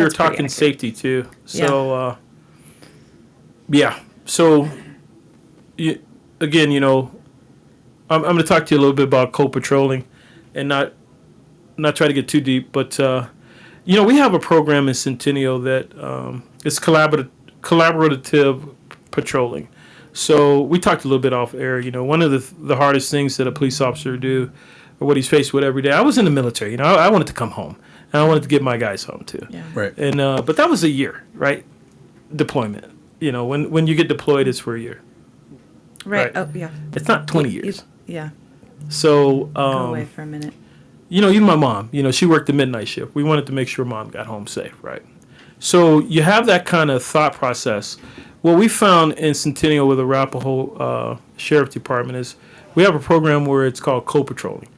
were That's pretty talking accurate. safety too. So, yeah. So, again, I'm going to talk to you a little bit about co-patrolling, and not try to get too deep, but we have a program in Centennial that is collaborative patrolling. So we talked a little bit off air. One of the hardest things that a police officer do, or what he's faced with every day. I was in the military. I wanted to come home, and I wanted to get my guys home too. Yeah. Right. And but that was a year, right? Deployment. When you get deployed, it's for a year. Right. Right. Oh, yeah. It's not 20 You- years. Yeah. So Go away for a minute. even my mom, she worked the midnight shift. We wanted to make sure mom got home safe, right? So you have that kind of thought process. What we found in Centennial with the Arapahoe Sheriff Department is we have a program where it's called co-patrolling.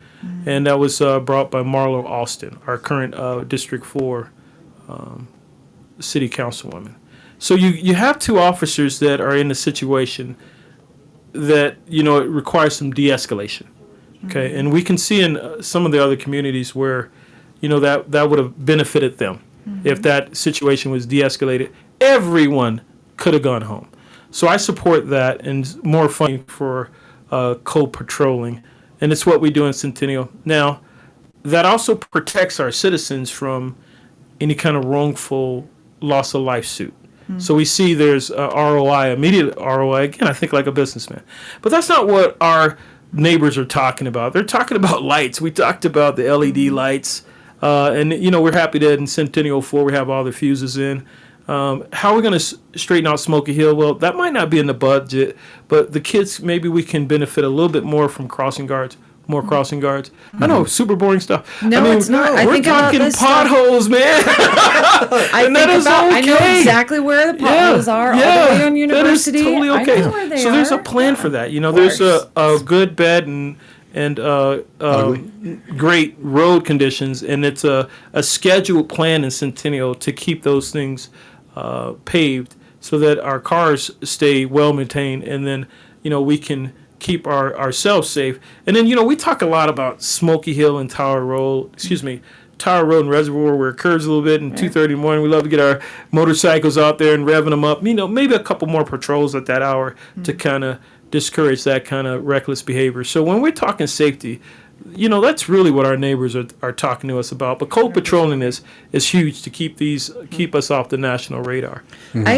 And that was brought by Marlo Alston, our current District 4 city councilwoman. So you have two officers that are in a situation that, it requires some de-escalation. Okay, and we can see in some of the other communities where, that would have benefited them. If that situation was de-escalated, everyone could have gone home. So I support that and more funding for co-patrolling, and it's what we do in Centennial. Now, that also protects our citizens from any kind of wrongful loss of life suit. So we see there's ROI, immediate ROI. Again, I think like a businessman. But that's not what our neighbors are talking about. They're talking about lights. We talked about the LED lights. And, we're happy that in Centennial 4 we have all the fuses in. How are we going to straighten out Smoky Hill? Well, that might not be in the budget, but the kids, maybe we can benefit a little bit more from crossing guards. More crossing guards. I know, super boring stuff. No, it's not. I we're think about talking this stuff. potholes, man. I And that is I know okay. exactly where the potholes are, all the way on University. That is totally okay. I know where they So are. there's a plan for that. There's a good, bad, and great road conditions, and it's a scheduled plan in Centennial to keep those things paved so that our cars stay well maintained, and then we can keep ourselves safe. And then we talk a lot about Smoky Hill and Tower Road and Reservoir, where it curves a little bit, and 2:30 in the morning we love to get our motorcycles out there and revving them up. Maybe a couple more patrols at that hour to kind of discourage that kind of reckless behavior. So when we're talking safety, that's really what our neighbors are talking to us about. But co-patrolling is huge to keep us off the national radar. I